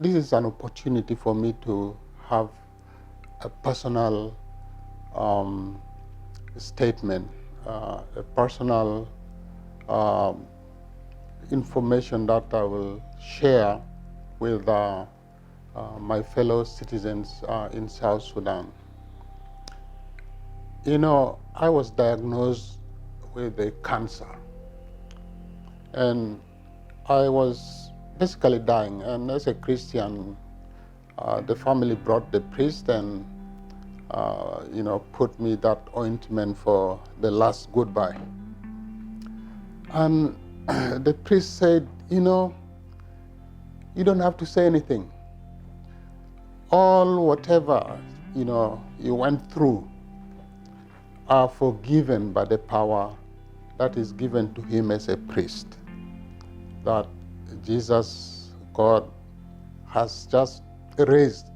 this is an opportunity for me to have a personal statement, a personal information that I will share with my fellow citizens in South Sudan. You know, I was diagnosed with a cancer, and I was basically dying. And as a Christian, the family brought the priest and put me that ointment for the last goodbye. And the priest said, you don't have to say anything. All whatever, you went through are forgiven by the power that is given to him as a priest. That Jesus, God, has just erased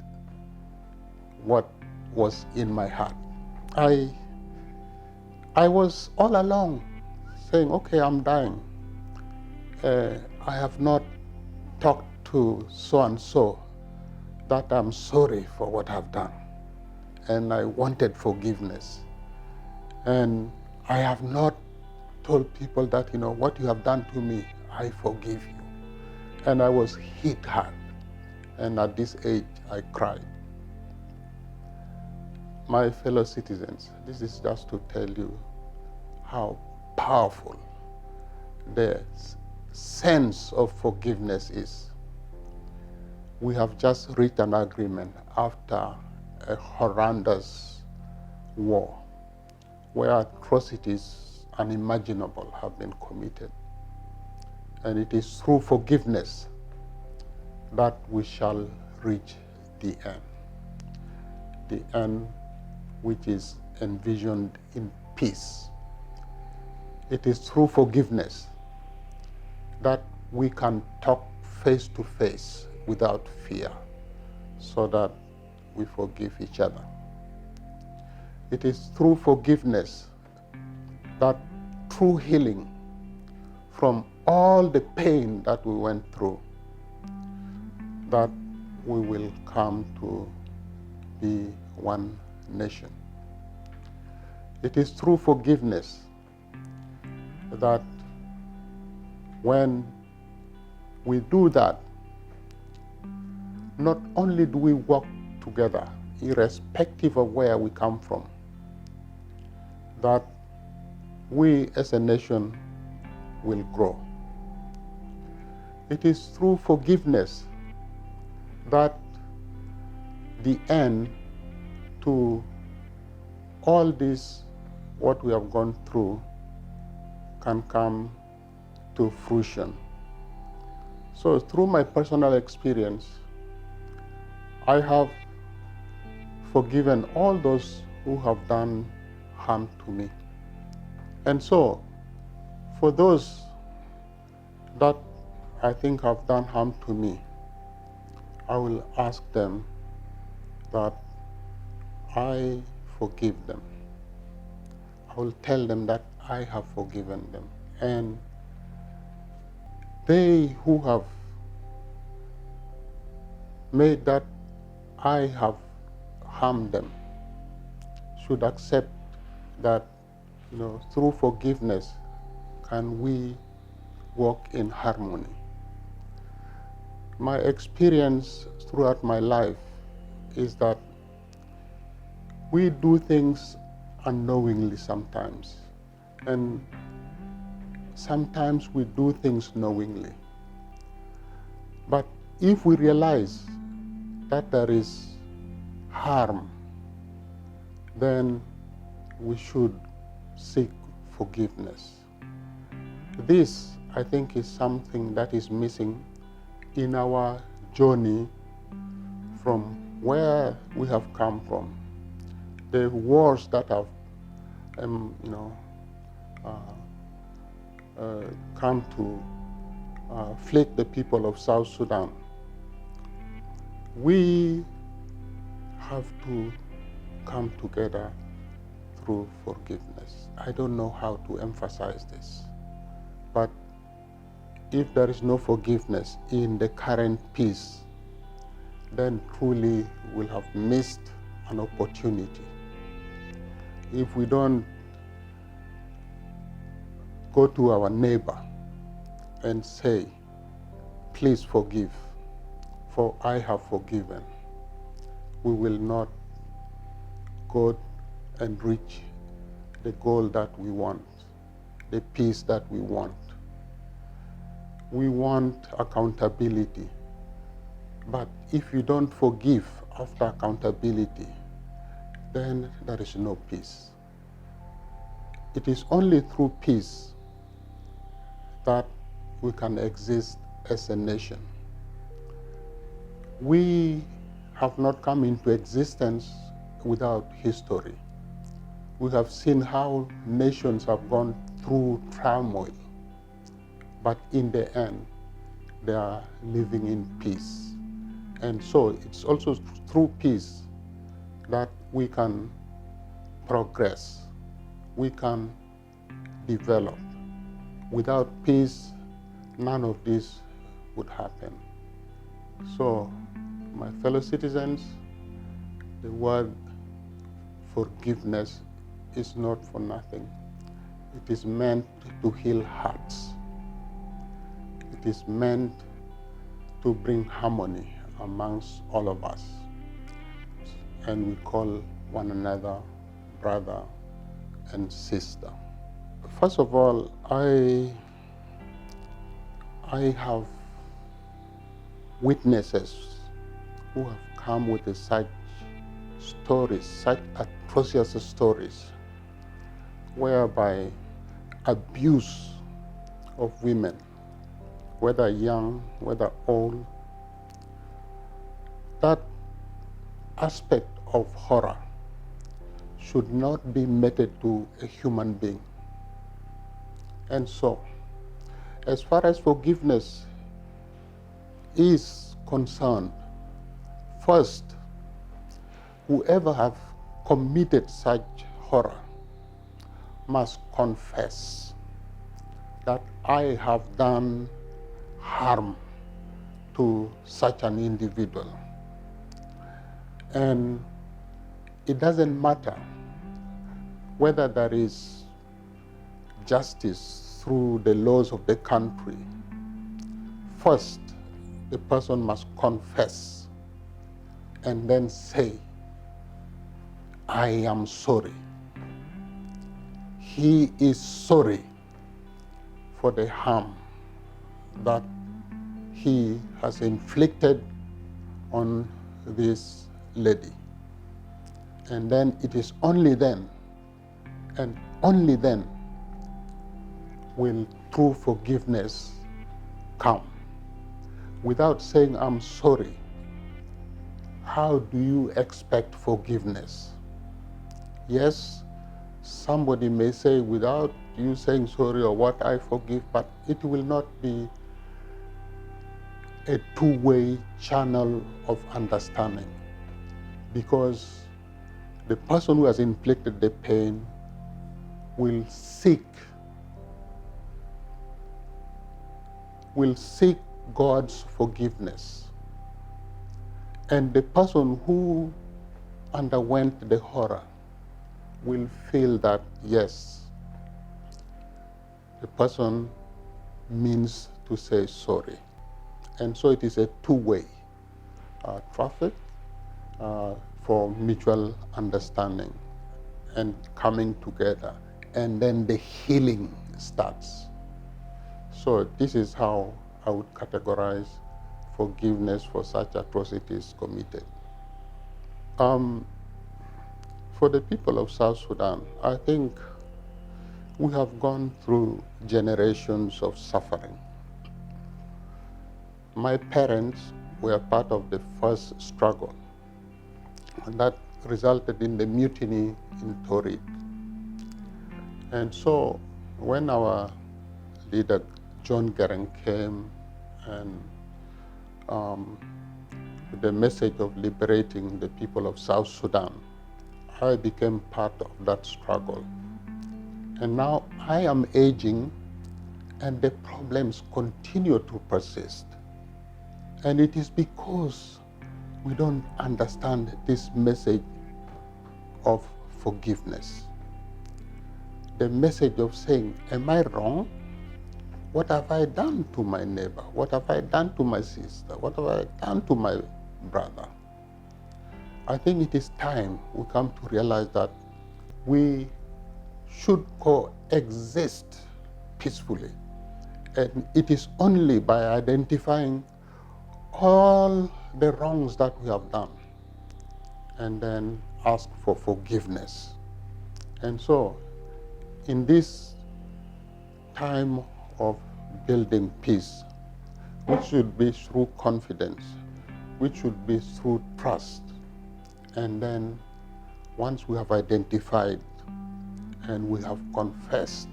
what was in my heart. I was all along saying, okay, I'm dying. I have not talked to so-and-so that I'm sorry for what I've done. And I wanted forgiveness. And I have not told people that, what you have done to me, I forgive you. And I was hit hard. And at this age, I cried. My fellow citizens, this is just to tell you how powerful the sense of forgiveness is. We have just reached an agreement after a horrendous war where atrocities unimaginable have been committed. And it is through forgiveness that we shall reach the end which is envisioned in peace. It is through forgiveness that we can talk face to face without fear, so that we forgive each other. It is through forgiveness that true healing from all the pain that we went through, that we will come to be one nation. It is through forgiveness that when we do that, not only do we work together, irrespective of where we come from, that we as a nation will grow. It is through forgiveness that the end to all this, what we have gone through, can come to fruition. So through my personal experience, I have forgiven all those who have done harm to me. And so, for those that I think have done harm to me, I will ask them that I forgive them. I will tell them that I have forgiven them. And they who have made that I have harmed them should accept that, through forgiveness can we walk in harmony. My experience throughout my life is that we do things unknowingly sometimes, and sometimes we do things knowingly. But if we realize that there is harm, then we should seek forgiveness. This, I think, is something that is missing in our journey from where we have come from. The wars that have come to afflict the people of South Sudan. We have to come together through forgiveness. I don't know how to emphasize this, but if there is no forgiveness in the current peace, then truly we'll have missed an opportunity. If we don't go to our neighbor and say, please forgive, for I have forgiven, we will not go and reach the goal that we want, the peace that we want. We want accountability, but if you don't forgive after accountability, then there is no peace. It is only through peace that we can exist as a nation. We have not come into existence without history. We have seen how nations have gone through turmoil, but in the end, they are living in peace. And so it's also through peace that we can progress, we can develop. Without peace, none of this would happen. So, my fellow citizens, the word forgiveness is not for nothing. It is meant to heal hearts. It is meant to bring harmony amongst all of us. And we call one another brother and sister. First of all, I have witnesses who have come with such stories, such atrocious stories, whereby abuse of women, whether young, whether old, that aspect of horror should not be meted to a human being. And so, as far as forgiveness is concerned, first, whoever have committed such horror must confess that I have done harm to such an individual. And it doesn't matter whether there is justice through the laws of the country. First, the person must confess and then say, I am sorry. He is sorry for the harm that he has inflicted on this lady. And then it is only then, and only then, will true forgiveness come. Without saying, I'm sorry, how do you expect forgiveness? Yes, somebody may say, without you saying sorry or what, I forgive, but it will not be a two-way channel of understanding, because the person who has inflicted the pain will seek God's forgiveness. And the person who underwent the horror will feel that, yes, the person means to say sorry. And so it is a two-way traffic for mutual understanding and coming together. And then the healing starts. So this is how I would categorize forgiveness for such atrocities committed. For the people of South Sudan, I think we have gone through generations of suffering. My parents were part of the first struggle, and that resulted in the mutiny in Torit. And so when our leader John Garang came and with the message of liberating the people of South Sudan, I became part of that struggle. And now I am aging and the problems continue to persist. And it is because we don't understand this message of forgiveness. The message of saying, am I wrong? What have I done to my neighbor? What have I done to my sister? What have I done to my brother? I think it is time we come to realize that we should coexist peacefully. And it is only by identifying all the wrongs that we have done and then ask for forgiveness. And so, in this time of building peace, which should be through confidence, which should be through trust, and then once we have identified and we have confessed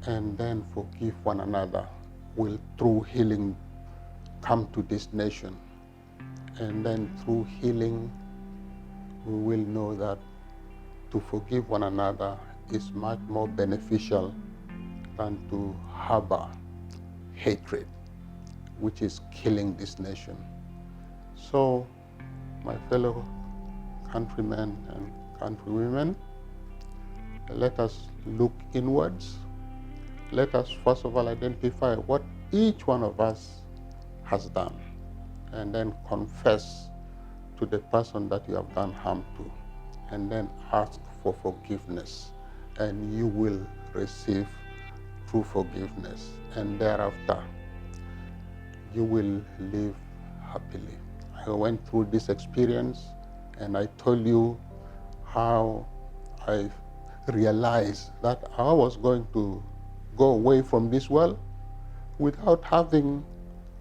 and then forgive one another, will through healing come to this nation. And then through healing, we will know that to forgive one another is much more beneficial than to harbor hatred, which is killing this nation. So, my fellow countrymen and countrywomen, let us look inwards. Let us first of all identify what each one of us has done, and then confess to the person that you have done harm to, and then ask for forgiveness, and you will receive true forgiveness, and thereafter you will live happily. I went through this experience, and I told you how I realized that I was going to go away from this world without having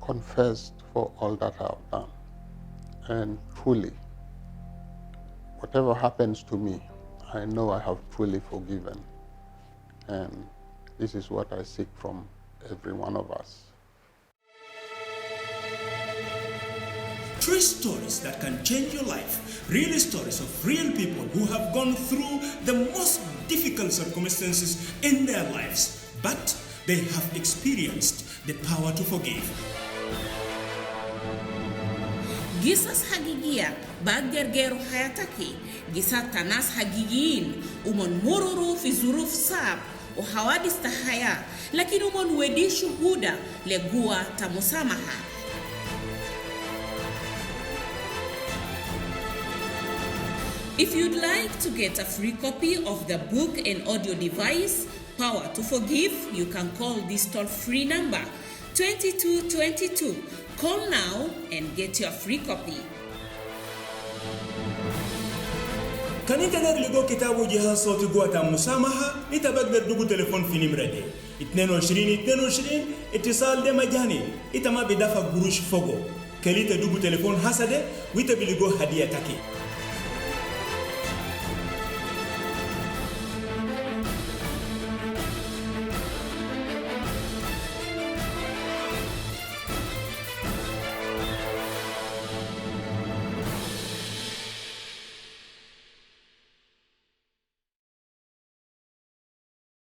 confessed for all that I have done. And truly, whatever happens to me, I know I have truly forgiven. And this is what I seek from every one of us. True stories that can change your life. Real stories of real people who have gone through the most difficult circumstances in their lives, but they have experienced the power to forgive. Gisas hagigia baggergeru hayataki gisa tanas hagigiin umon mururu fi zuruf sab o hawadis tahaya lakini umon wedi shuhuda legua tamusamaha. If you'd like to get a free copy of the book and audio device Power to Forgive, you can call this toll-free number 2222. Call now and get your free copy. Kanita nagligo kitabu jihaz sauti guata musamaha itabagdar dugu telefon fi nimrade 22 اتصال ده مجاني itama bidafa gurush fogo kalita dugu telefon hasade witabiligo hadiya take